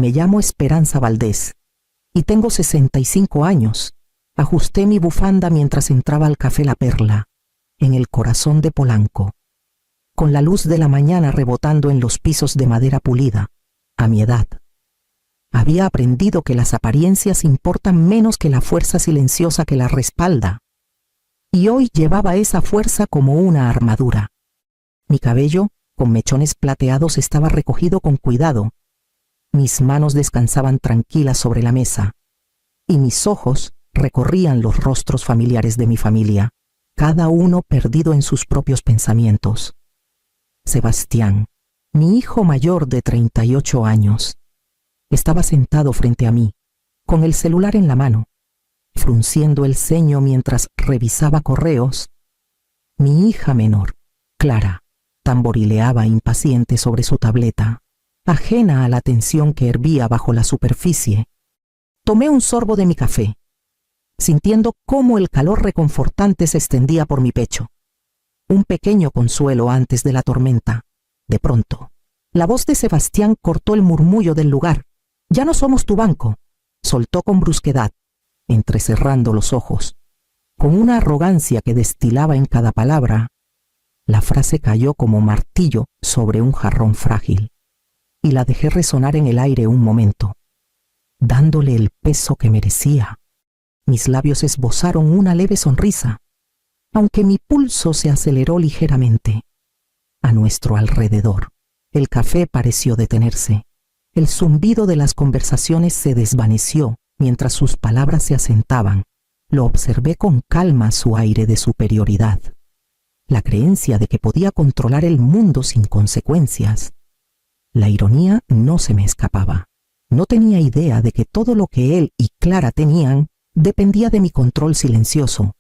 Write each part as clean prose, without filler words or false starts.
Me llamo Esperanza Valdés y tengo 65 años. Ajusté mi bufanda mientras entraba al Café La Perla, en el corazón de Polanco, con la luz de la mañana rebotando en los pisos de madera pulida. A mi edad, había aprendido que las apariencias importan menos que la fuerza silenciosa que las respalda, y hoy llevaba esa fuerza como una armadura. Mi cabello, con mechones plateados, estaba recogido con cuidado. Mis manos descansaban tranquilas sobre la mesa, y mis ojos recorrían los rostros familiares de mi familia, cada uno perdido en sus propios pensamientos. Sebastián, mi hijo mayor de 38 años, estaba sentado frente a mí, con el celular en la mano, frunciendo el ceño mientras revisaba correos. Mi hija menor, Clara, tamborileaba impaciente sobre su tableta, ajena a la tensión que hervía bajo la superficie. Tomé un sorbo de mi café, sintiendo cómo el calor reconfortante se extendía por mi pecho. Un pequeño consuelo antes de la tormenta. De pronto, la voz de Sebastián cortó el murmullo del lugar. «Ya no somos tu banco», soltó con brusquedad, entrecerrando los ojos. Con una arrogancia que destilaba en cada palabra, la frase cayó como martillo sobre un jarrón frágil, y la dejé resonar en el aire un momento, dándole el peso que merecía. Mis labios esbozaron una leve sonrisa, aunque mi pulso se aceleró ligeramente. A nuestro alrededor, el café pareció detenerse. El zumbido de las conversaciones se desvaneció mientras sus palabras se asentaban. Lo observé con calma, su aire de superioridad, la creencia de que podía controlar el mundo sin consecuencias. La ironía no se me escapaba. No tenía idea de que todo lo que él y Clara tenían dependía de mi control silencioso.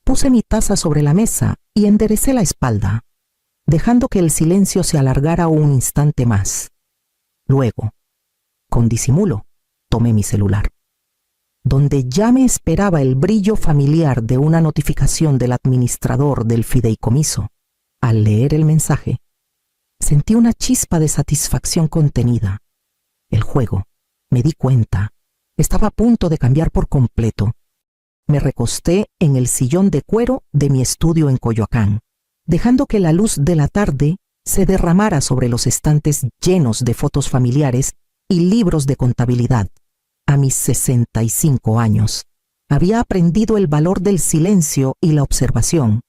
Puse mi taza sobre la mesa y enderecé la espalda, dejando que el silencio se alargara un instante más. Luego, con disimulo, tomé mi celular, donde ya me esperaba el brillo familiar de una notificación del administrador del fideicomiso. Al leer el mensaje, sentí una chispa de satisfacción contenida. El juego, me di cuenta, estaba a punto de cambiar por completo. Me recosté en el sillón de cuero de mi estudio en Coyoacán, dejando que la luz de la tarde se derramara sobre los estantes llenos de fotos familiares y libros de contabilidad. A mis 65 años, había aprendido el valor del silencio y la observación,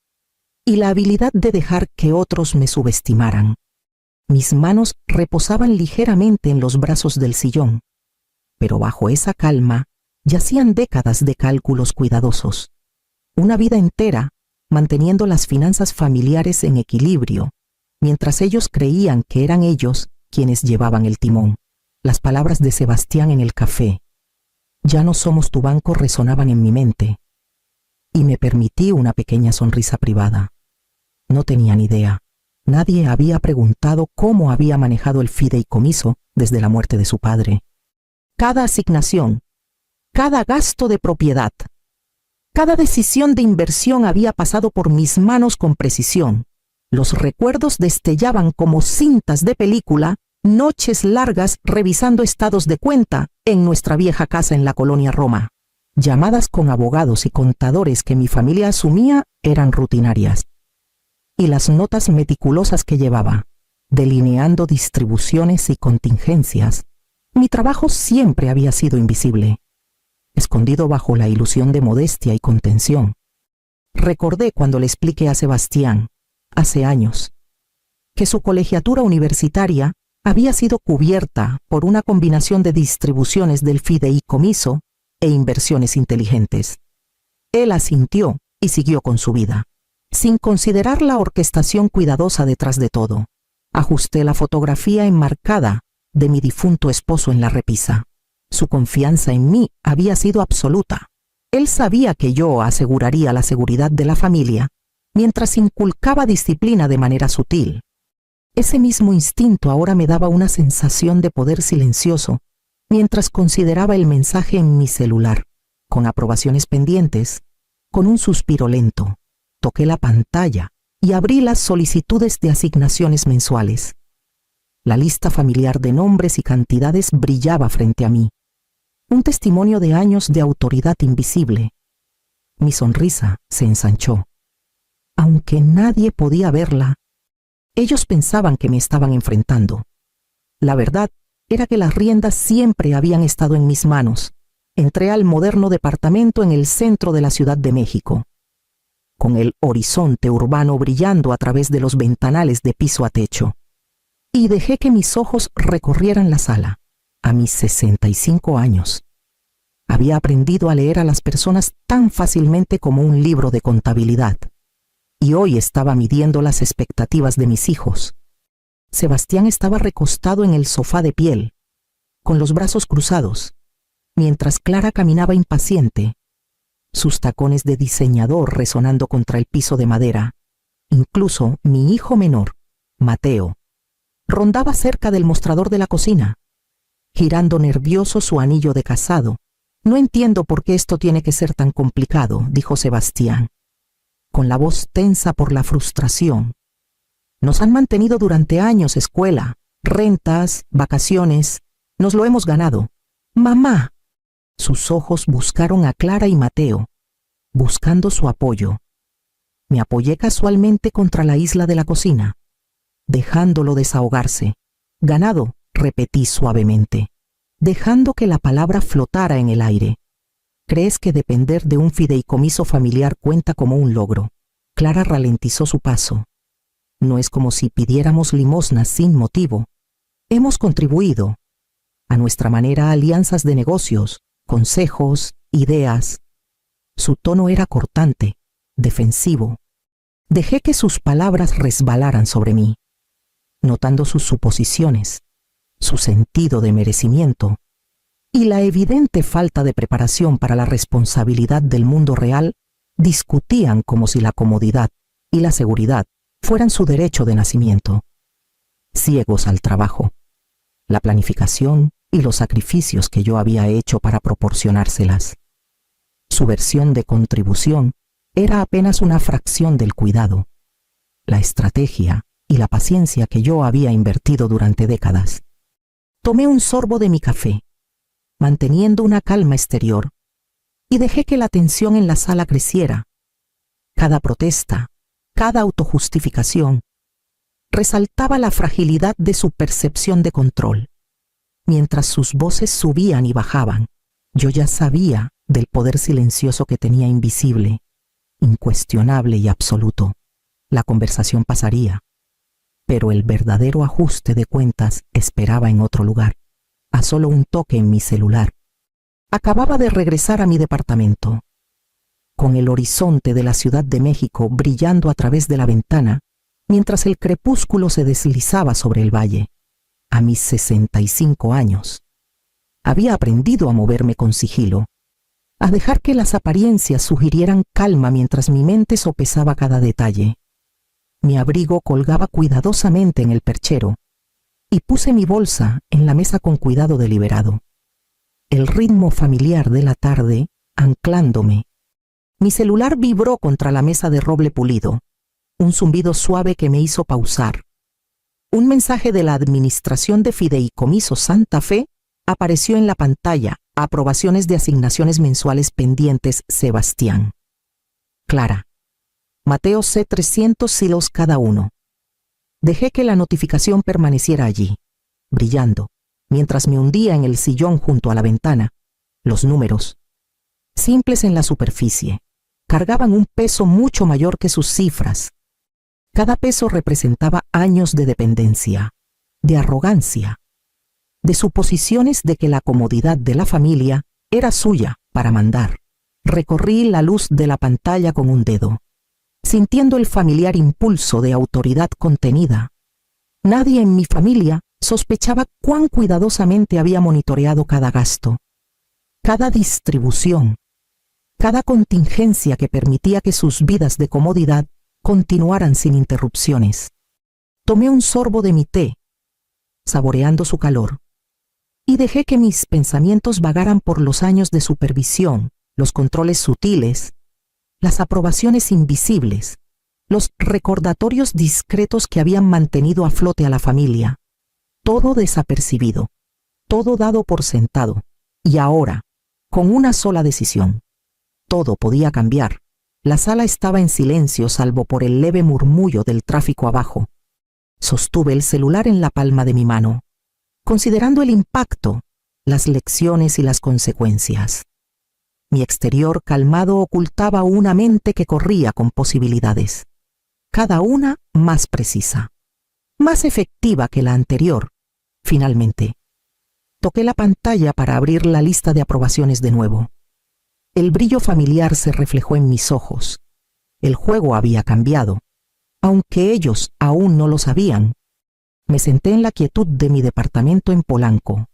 y la habilidad de dejar que otros me subestimaran. Mis manos reposaban ligeramente en los brazos del sillón, pero bajo esa calma yacían décadas de cálculos cuidadosos, una vida entera manteniendo las finanzas familiares en equilibrio, mientras ellos creían que eran ellos quienes llevaban el timón. Las palabras de Sebastián en el café, «Ya no somos tu banco», resonaban en mi mente, y me permití una pequeña sonrisa privada. No tenía ni idea. Nadie había preguntado cómo había manejado el fideicomiso desde la muerte de su padre. Cada asignación, cada gasto de propiedad, cada decisión de inversión había pasado por mis manos con precisión. Los recuerdos destellaban como cintas de película, noches largas revisando estados de cuenta en nuestra vieja casa en la colonia Roma. Llamadas con abogados y contadores que mi familia asumía eran rutinarias. Y las notas meticulosas que llevaba, delineando distribuciones y contingencias. Mi trabajo siempre había sido invisible, escondido bajo la ilusión de modestia y contención. Recordé cuando le expliqué a Sebastián, hace años, que su colegiatura universitaria había sido cubierta por una combinación de distribuciones del fideicomiso e inversiones inteligentes. Él asintió y siguió con su vida, sin considerar la orquestación cuidadosa detrás de todo. Ajusté la fotografía enmarcada de mi difunto esposo en la repisa. Su confianza en mí había sido absoluta. Él sabía que yo aseguraría la seguridad de la familia, mientras inculcaba disciplina de manera sutil. Ese mismo instinto ahora me daba una sensación de poder silencioso, mientras consideraba el mensaje en mi celular, con aprobaciones pendientes. Con un suspiro lento, toqué la pantalla y abrí las solicitudes de asignaciones mensuales. La lista familiar de nombres y cantidades brillaba frente a mí. Un testimonio de años de autoridad invisible. Mi sonrisa se ensanchó. Aunque nadie podía verla, ellos pensaban que me estaban enfrentando. La verdad era que las riendas siempre habían estado en mis manos. Entré al moderno departamento en el centro de la Ciudad de México, con el horizonte urbano brillando a través de los ventanales de piso a techo, y dejé que mis ojos recorrieran la sala. A mis 65 años, había aprendido a leer a las personas tan fácilmente como un libro de contabilidad, y hoy estaba midiendo las expectativas de mis hijos. Sebastián estaba recostado en el sofá de piel, con los brazos cruzados, mientras Clara caminaba impaciente, sus tacones de diseñador resonando contra el piso de madera. Incluso mi hijo menor, Mateo, rondaba cerca del mostrador de la cocina, girando nervioso su anillo de casado. «No entiendo por qué esto tiene que ser tan complicado», dijo Sebastián, con la voz tensa por la frustración. «Nos han mantenido durante años, escuela, rentas, vacaciones. Nos lo hemos ganado». «Mamá». Sus ojos buscaron a Clara y Mateo, buscando su apoyo. Me apoyé casualmente contra la isla de la cocina, dejándolo desahogarse. «Ganado», repetí suavemente, dejando que la palabra flotara en el aire. «¿Crees que depender de un fideicomiso familiar cuenta como un logro?» Clara ralentizó su paso. «No es como si pidiéramos limosnas sin motivo. Hemos contribuido, a nuestra manera, a alianzas de negocios, consejos, ideas». Su tono era cortante, defensivo. Dejé que sus palabras resbalaran sobre mí, notando sus suposiciones, su sentido de merecimiento y la evidente falta de preparación para la responsabilidad del mundo real. Discutían como si la comodidad y la seguridad fueran su derecho de nacimiento. Ciegos al trabajo, la planificación y los sacrificios que yo había hecho para proporcionárselas. Su versión de contribución era apenas una fracción del cuidado, la estrategia y la paciencia que yo había invertido durante décadas. Tomé un sorbo de mi café, manteniendo una calma exterior, y dejé que la tensión en la sala creciera. Cada protesta, cada autojustificación, resaltaba la fragilidad de su percepción de control. Mientras sus voces subían y bajaban, yo ya sabía del poder silencioso que tenía invisible, incuestionable y absoluto. La conversación pasaría, pero el verdadero ajuste de cuentas esperaba en otro lugar, a solo un toque en mi celular. Acababa de regresar a mi departamento, con el horizonte de la Ciudad de México brillando a través de la ventana, mientras el crepúsculo se deslizaba sobre el valle. A mis 65 años, había aprendido a moverme con sigilo, a dejar que las apariencias sugirieran calma mientras mi mente sopesaba cada detalle. Mi abrigo colgaba cuidadosamente en el perchero y puse mi bolsa en la mesa con cuidado deliberado. El ritmo familiar de la tarde anclándome. Mi celular vibró contra la mesa de roble pulido, un zumbido suave que me hizo pausar. Un mensaje de la Administración de Fideicomiso Santa Fe apareció en la pantalla. Aprobaciones de asignaciones mensuales pendientes, Sebastián. Clara. Mateo C. 300 silos cada uno. Dejé que la notificación permaneciera allí, brillando, mientras me hundía en el sillón junto a la ventana. Los números, simples en la superficie, cargaban un peso mucho mayor que sus cifras. Cada peso representaba años de dependencia, de arrogancia, de suposiciones de que la comodidad de la familia era suya para mandar. Recorrí la luz de la pantalla con un dedo, sintiendo el familiar impulso de autoridad contenida. Nadie en mi familia sospechaba cuán cuidadosamente había monitoreado cada gasto, cada distribución, cada contingencia que permitía que sus vidas de comodidad continuaran sin interrupciones. Tomé un sorbo de mi té, saboreando su calor, y dejé que mis pensamientos vagaran por los años de supervisión, los controles sutiles, las aprobaciones invisibles, los recordatorios discretos que habían mantenido a flote a la familia. todo desapercibido, todo dado por sentado, y ahora, con una sola decisión, todo podía cambiar. La sala estaba en silencio salvo por el leve murmullo del tráfico abajo. Sostuve el celular en la palma de mi mano, considerando el impacto, las lecciones y las consecuencias. Mi exterior calmado ocultaba una mente que corría con posibilidades, cada una más precisa, más efectiva que la anterior. Finalmente, toqué la pantalla para abrir la lista de aprobaciones de nuevo. El brillo familiar se reflejó en mis ojos. El juego había cambiado, aunque ellos aún no lo sabían. Me senté en la quietud de mi departamento en Polanco,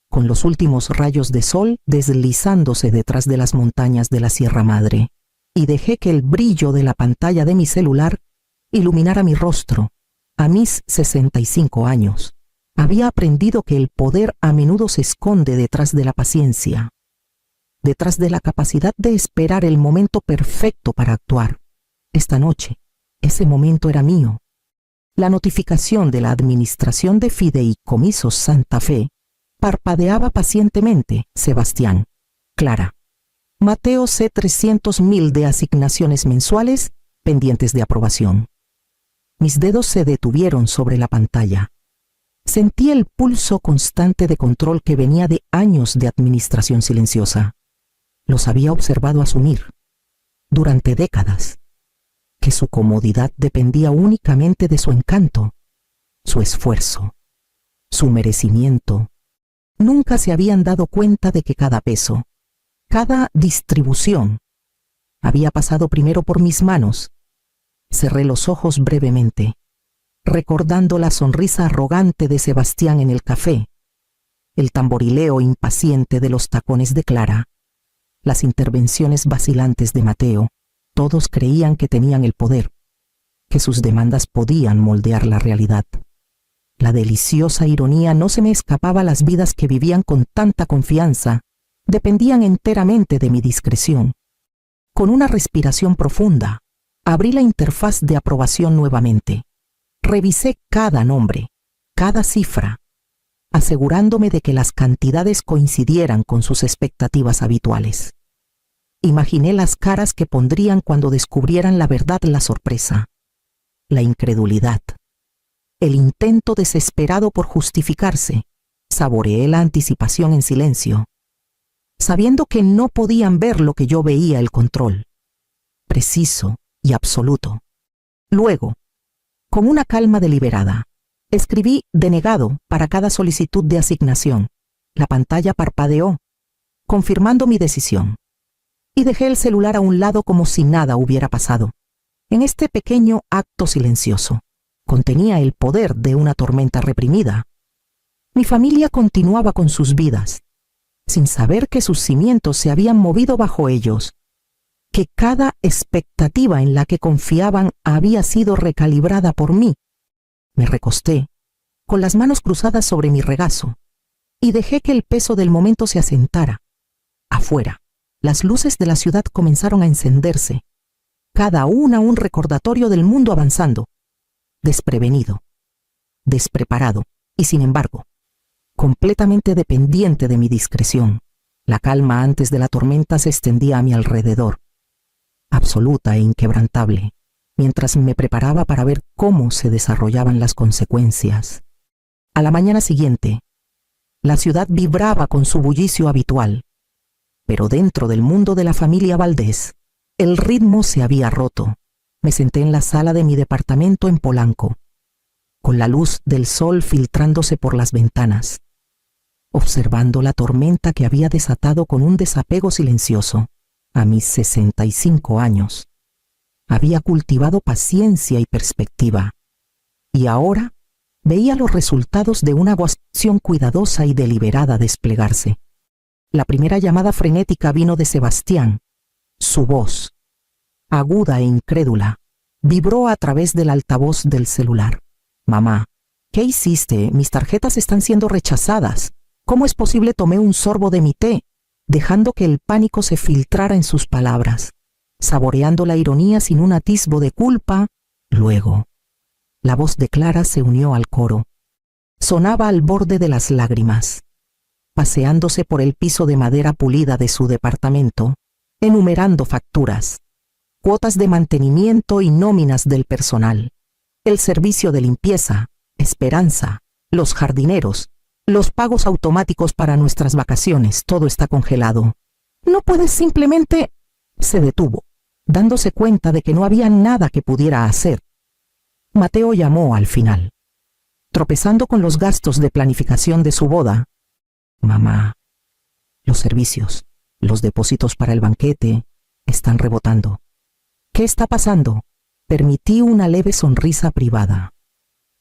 con los últimos rayos de sol deslizándose detrás de las montañas de la Sierra Madre, y dejé que el brillo de la pantalla de mi celular iluminara mi rostro. A mis 65 años, había aprendido que el poder a menudo se esconde detrás de la paciencia, detrás de la capacidad de esperar el momento perfecto para actuar. Esta noche, ese momento era mío. La notificación de la Administración de Fideicomisos Santa Fe parpadeaba pacientemente. Sebastián, Clara, Mateo C. 300.000 de asignaciones mensuales pendientes de aprobación. Mis dedos se detuvieron sobre la pantalla. Sentí el pulso constante de control que venía de años de administración silenciosa. Los había observado asumir, durante décadas, que su comodidad dependía únicamente de su encanto, su esfuerzo, su merecimiento. Nunca se habían dado cuenta de que cada peso, cada distribución, había pasado primero por mis manos. Cerré los ojos brevemente, recordando la sonrisa arrogante de Sebastián en el café, el tamborileo impaciente de los tacones de Clara, las intervenciones vacilantes de Mateo. Todos creían que tenían el poder, que sus demandas podían moldear la realidad. La deliciosa ironía no se me escapaba. Las vidas que vivían con tanta confianza dependían enteramente de mi discreción. Con una respiración profunda, abrí la interfaz de aprobación nuevamente. Revisé cada nombre, cada cifra, asegurándome de que las cantidades coincidieran con sus expectativas habituales. Imaginé las caras que pondrían cuando descubrieran la verdad, la sorpresa, la incredulidad, el intento desesperado por justificarse. Saboreé la anticipación en silencio, sabiendo que no podían ver lo que yo veía: el control, preciso y absoluto. Luego, con una calma deliberada, escribí denegado para cada solicitud de asignación. La pantalla parpadeó, confirmando mi decisión, y dejé el celular a un lado como si nada hubiera pasado. En este pequeño acto silencioso, contenía el poder de una tormenta reprimida. Mi familia continuaba con sus vidas, sin saber que sus cimientos se habían movido bajo ellos, que cada expectativa en la que confiaban había sido recalibrada por mí. Me recosté, con las manos cruzadas sobre mi regazo, y dejé que el peso del momento se asentara. Afuera, las luces de la ciudad comenzaron a encenderse, cada una un recordatorio del mundo avanzando, desprevenido, despreparado, y sin embargo, completamente dependiente de mi discreción. La calma antes de la tormenta se extendía a mi alrededor, absoluta e inquebrantable, mientras me preparaba para ver cómo se desarrollaban las consecuencias. A la mañana siguiente, la ciudad vibraba con su bullicio habitual, pero dentro del mundo de la familia Valdés, el ritmo se había roto. Me senté en la sala de mi departamento en Polanco, con la luz del sol filtrándose por las ventanas, observando la tormenta que había desatado con un desapego silencioso. A mis 65 años, había cultivado paciencia y perspectiva, y ahora veía los resultados de una acción cuidadosa y deliberada desplegarse. La primera llamada frenética vino de Sebastián. Su voz, aguda e incrédula, vibró a través del altavoz del celular. «Mamá, ¿qué hiciste? Mis tarjetas están siendo rechazadas. ¿Cómo es posible?» Tomé un sorbo de mi té, dejando que el pánico se filtrara en sus palabras, saboreando la ironía sin un atisbo de culpa. Luego, la voz de Clara se unió al coro. sonaba al borde de las lágrimas. Paseándose por el piso de madera pulida de su departamento, enumerando facturas, cuotas de mantenimiento y nóminas del personal, el servicio de limpieza, Esperanza, los jardineros, los pagos automáticos para nuestras vacaciones, todo está congelado. ¿No puedes simplemente...? Se detuvo, dándose cuenta de que no había nada que pudiera hacer. Mateo llamó al final, tropezando con los gastos de planificación de su boda. Mamá, los servicios, los depósitos para el banquete, están rebotando. ¿Qué está pasando? Permití una leve sonrisa privada.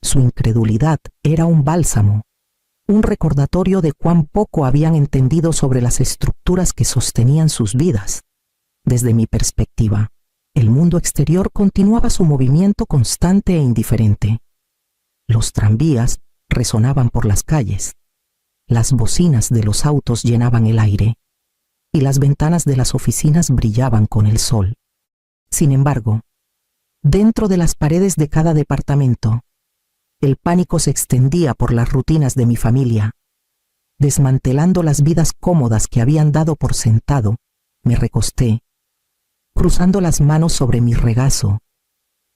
Su incredulidad era un bálsamo, un recordatorio de cuán poco habían entendido sobre las estructuras que sostenían sus vidas. Desde mi perspectiva, el mundo exterior continuaba su movimiento constante e indiferente. Los tranvías resonaban por las calles, las bocinas de los autos llenaban el aire, y las ventanas de las oficinas brillaban con el sol. Sin embargo, dentro de las paredes de cada departamento, el pánico se extendía por las rutinas de mi familia. Desmantelando las vidas cómodas que habían dado por sentado, me recosté, cruzando las manos sobre mi regazo,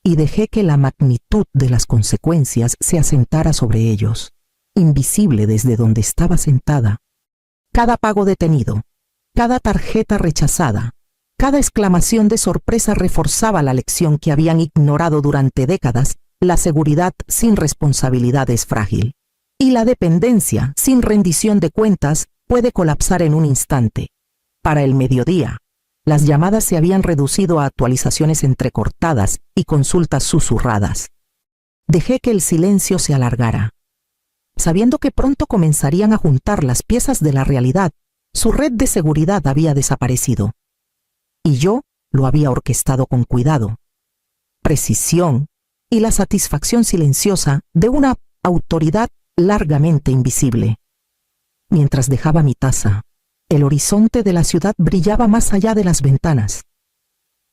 y dejé que la magnitud de las consecuencias se asentara sobre ellos, invisible desde donde estaba sentada. Cada pago detenido, cada tarjeta rechazada, cada exclamación de sorpresa reforzaba la lección que habían ignorado durante décadas. La seguridad sin responsabilidad es frágil, y la dependencia sin rendición de cuentas puede colapsar en un instante. Para el mediodía, las llamadas se habían reducido a actualizaciones entrecortadas y consultas susurradas. Dejé que el silencio se alargara. Sabiendo que pronto comenzarían a juntar las piezas de la realidad, su red de seguridad había desaparecido. Y yo lo había orquestado con cuidado, precisión y la satisfacción silenciosa de una autoridad largamente invisible. Mientras dejaba mi taza, el horizonte de la ciudad brillaba más allá de las ventanas.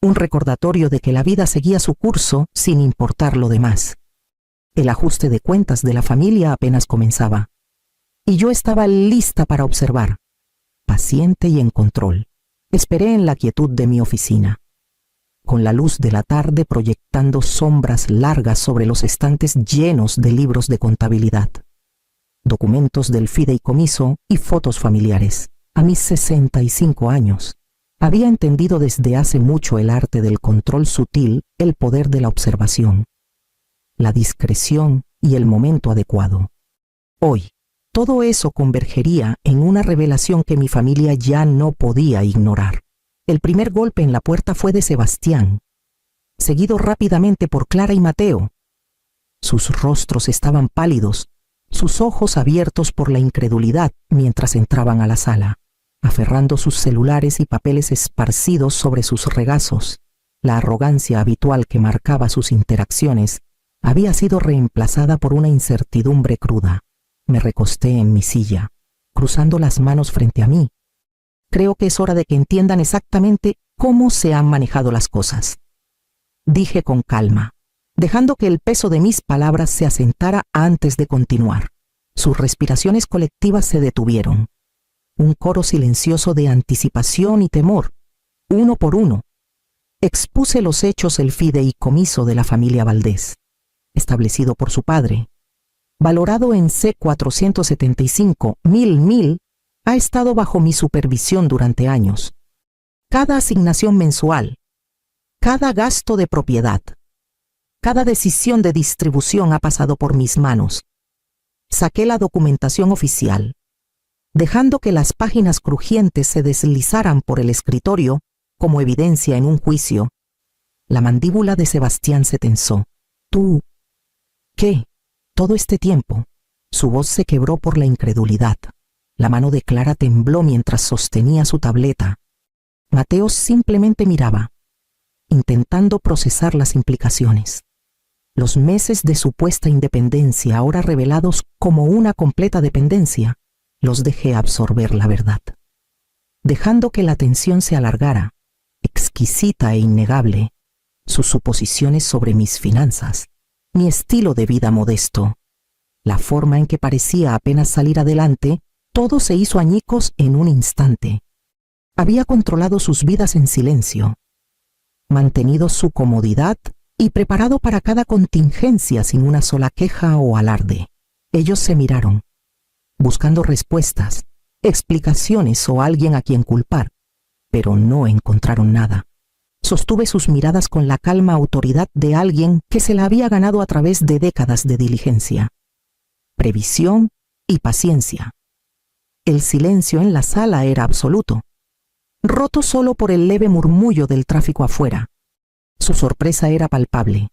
Un recordatorio de que la vida seguía su curso sin importar lo demás. El ajuste de cuentas de la familia apenas comenzaba, y yo estaba lista para observar, paciente y en control. Esperé en la quietud de mi oficina, con la luz de la tarde proyectando sombras largas sobre los estantes llenos de libros de contabilidad, documentos del fideicomiso y fotos familiares. A mis 65 años, había entendido desde hace mucho el arte del control sutil, el poder de la observación, la discreción y el momento adecuado. Hoy, todo eso convergería en una revelación que mi familia ya no podía ignorar. El primer golpe en la puerta fue de Sebastián, seguido rápidamente por Clara y Mateo. Sus rostros estaban pálidos, sus ojos abiertos por la incredulidad mientras entraban a la sala, aferrando sus celulares y papeles esparcidos sobre sus regazos. La arrogancia habitual que marcaba sus interacciones había sido reemplazada por una incertidumbre cruda. Me recosté en mi silla, cruzando las manos frente a mí. Creo que es hora de que entiendan exactamente cómo se han manejado las cosas, dije con calma, dejando que el peso de mis palabras se asentara antes de continuar. Sus respiraciones colectivas se detuvieron. Un coro silencioso de anticipación y temor, uno por uno. Expuse los hechos del fideicomiso de la familia Valdés, establecido por su padre, valorado en $475,000, ha estado bajo mi supervisión durante años. Cada asignación mensual, cada gasto de propiedad, cada decisión de distribución ha pasado por mis manos. Saqué la documentación oficial, dejando que las páginas crujientes se deslizaran por el escritorio como evidencia en un juicio. La mandíbula de Sebastián se tensó. ¿Tú qué? Todo este tiempo. Su voz se quebró por la incredulidad. La mano de Clara tembló mientras sostenía su tableta. Mateo simplemente miraba, intentando procesar las implicaciones. Los meses de supuesta independencia, ahora revelados como una completa dependencia, los dejé absorber la verdad, dejando que la tensión se alargara, exquisita e innegable, sus suposiciones sobre mis finanzas, mi estilo de vida modesto, La forma en que parecía apenas salir adelante, todo se hizo añicos en un instante. Había controlado sus vidas en silencio, mantenido su comodidad y preparado para cada contingencia sin una sola queja o alarde. Ellos se miraron, buscando respuestas, explicaciones o alguien a quien culpar, pero no encontraron nada. Sostuve sus miradas con la calma autoridad de alguien que se la había ganado a través de décadas de diligencia, previsión y paciencia. El silencio en la sala era absoluto, roto solo por el leve murmullo del tráfico afuera. Su sorpresa era palpable,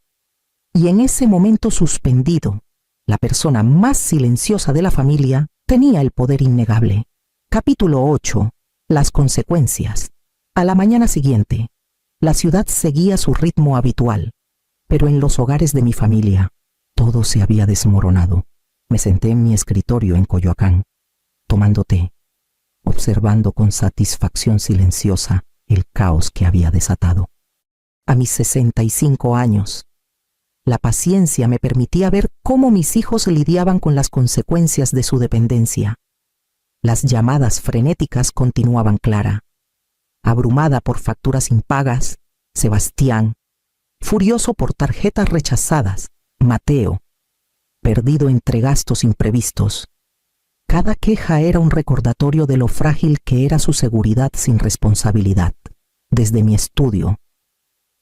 y en ese momento suspendido, la persona más silenciosa de la familia tenía el poder innegable. Capítulo 8. Las consecuencias. A la mañana siguiente, la ciudad seguía su ritmo habitual, pero en los hogares de mi familia, todo se había desmoronado. Me senté en mi escritorio en Coyoacán, tomando té, observando con satisfacción silenciosa el caos que había desatado. A mis 65 años, la paciencia me permitía ver cómo mis hijos lidiaban con las consecuencias de su dependencia. Las llamadas frenéticas continuaban. Clara, abrumada por facturas impagas; Sebastián, furioso por tarjetas rechazadas; Mateo, perdido entre gastos imprevistos. Cada queja era un recordatorio de lo frágil que era su seguridad sin responsabilidad. Desde mi estudio,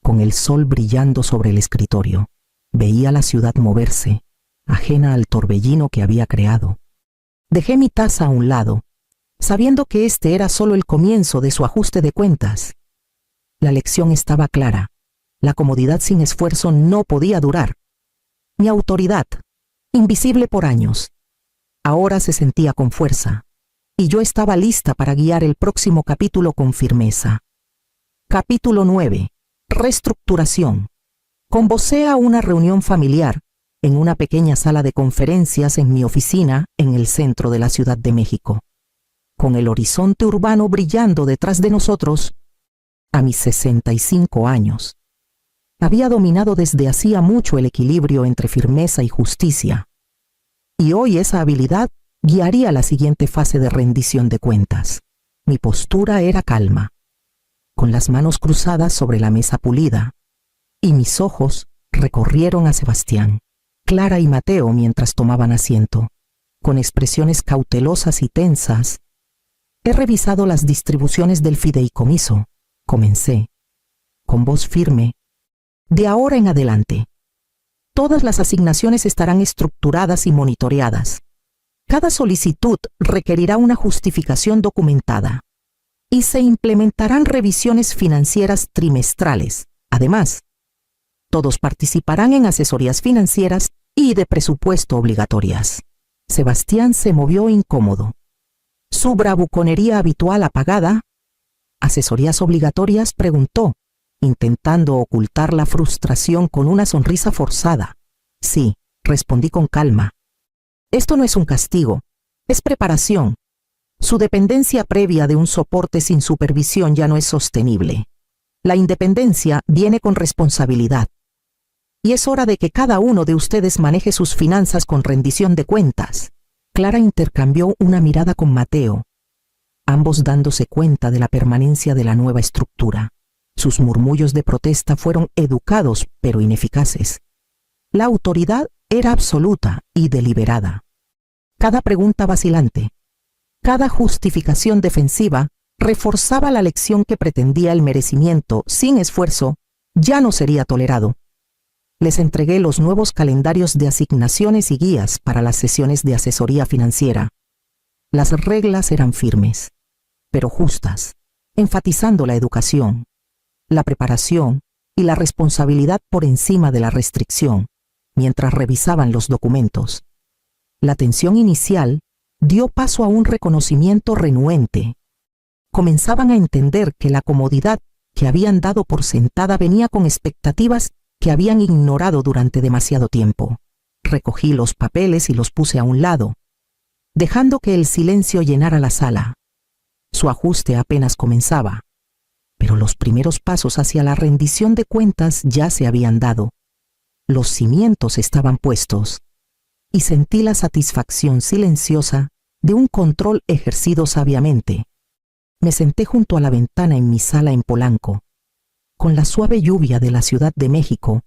con el sol brillando sobre el escritorio, veía la ciudad moverse, ajena al torbellino que había creado. Dejé mi taza a un lado, sabiendo que este era solo el comienzo de su ajuste de cuentas. La lección estaba clara. La comodidad sin esfuerzo no podía durar. Mi autoridad, invisible por años, ahora se sentía con fuerza, y yo estaba lista para guiar el próximo capítulo con firmeza. Capítulo 9. Reestructuración. Convocé a una reunión familiar en una pequeña sala de conferencias en mi oficina en el centro de la Ciudad de México. Con el horizonte urbano brillando detrás de nosotros, a mis 65 años, había dominado desde hacía mucho el equilibrio entre firmeza y justicia, y hoy esa habilidad guiaría la siguiente fase de rendición de cuentas. Mi postura era calma, con las manos cruzadas sobre la mesa pulida, y mis ojos recorrieron a Sebastián, Clara y Mateo mientras tomaban asiento. Con expresiones cautelosas y tensas, he revisado las distribuciones del fideicomiso. Comencé, con voz firme: de ahora en adelante, todas las asignaciones estarán estructuradas y monitoreadas. Cada solicitud requerirá una justificación documentada y se implementarán revisiones financieras trimestrales. Además, todos participarán en asesorías financieras y de presupuesto obligatorias. Sebastián se movió incómodo. Su bravuconería habitual apagada. ¿Asesorías obligatorias?, preguntó, intentando ocultar la frustración con una sonrisa forzada. Sí, respondí con calma. Esto no es un castigo, es preparación. Su dependencia previa de un soporte sin supervisión ya no es sostenible. La independencia viene con responsabilidad. Y es hora de que cada uno de ustedes maneje sus finanzas con rendición de cuentas. Clara intercambió una mirada con Mateo, ambos dándose cuenta de la permanencia de la nueva estructura. Sus murmullos de protesta fueron educados pero ineficaces. La autoridad era absoluta y deliberada. Cada pregunta vacilante, cada justificación defensiva reforzaba la lección que pretendía el merecimiento sin esfuerzo ya no sería tolerado. Les entregué los nuevos calendarios de asignaciones y guías para las sesiones de asesoría financiera. Las reglas eran firmes, pero justas, enfatizando la educación, la preparación y la responsabilidad por encima de la restricción. Mientras revisaban los documentos, la tensión inicial dio paso a un reconocimiento renuente. Comenzaban a entender que la comodidad que habían dado por sentada venía con expectativas que habían ignorado durante demasiado tiempo. Recogí los papeles y los puse a un lado, dejando que el silencio llenara la sala. Su ajuste apenas comenzaba, pero los primeros pasos hacia la rendición de cuentas ya se habían dado. Los cimientos estaban puestos, y sentí la satisfacción silenciosa de un control ejercido sabiamente. Me senté junto a la ventana en mi sala en Polanco, con la suave lluvia de la Ciudad de México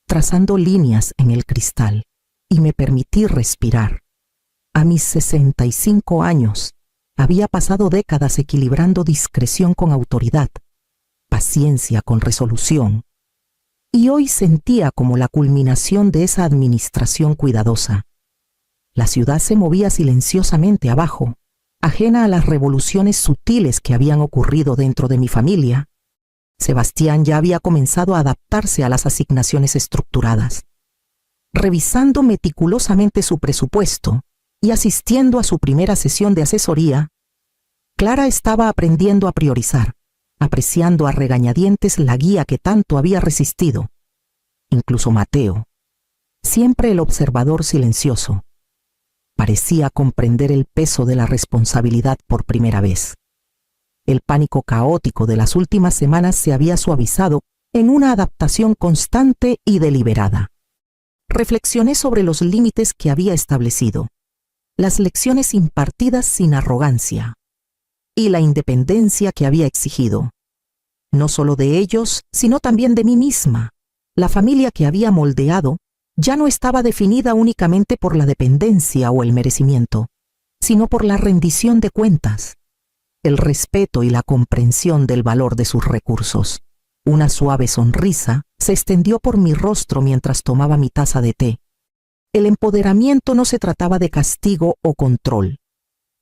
trazando líneas en el cristal, y me permití respirar. A mis 65 años, había pasado décadas equilibrando discreción con autoridad, paciencia con resolución, y hoy sentía como la culminación de esa administración cuidadosa. La ciudad se movía silenciosamente abajo, ajena a las revoluciones sutiles que habían ocurrido dentro de mi familia. Sebastián ya había comenzado a adaptarse a las asignaciones estructuradas. Revisando meticulosamente su presupuesto y asistiendo a su primera sesión de asesoría, Clara estaba aprendiendo a priorizar, apreciando a regañadientes la guía que tanto había resistido. Incluso Mateo, siempre el observador silencioso, parecía comprender el peso de la responsabilidad por primera vez. El pánico caótico de las últimas semanas se había suavizado en una adaptación constante y deliberada. Reflexioné sobre los límites que había establecido, las lecciones impartidas sin arrogancia y la independencia que había exigido, no solo de ellos, sino también de mí misma. La familia que había moldeado ya no estaba definida únicamente por la dependencia o el merecimiento, sino por la rendición de cuentas, el respeto y la comprensión del valor de sus recursos. Una suave sonrisa se extendió por mi rostro mientras tomaba mi taza de té. El empoderamiento no se trataba de castigo o control,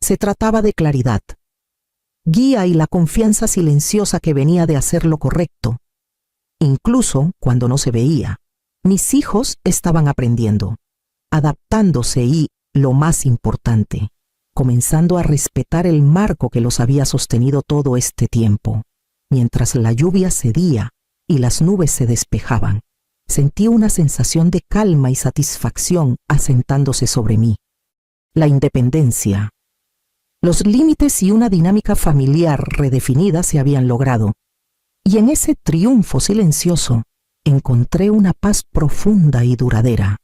se trataba de claridad, guía y la confianza silenciosa que venía de hacer lo correcto. Incluso cuando no se veía, mis hijos estaban aprendiendo, adaptándose y, lo más importante, comenzando a respetar el marco que los había sostenido todo este tiempo. Mientras la lluvia cedía y las nubes se despejaban, sentí una sensación de calma y satisfacción asentándose sobre mí. La independencia, los límites y una dinámica familiar redefinida se habían logrado, y en ese triunfo silencioso encontré una paz profunda y duradera.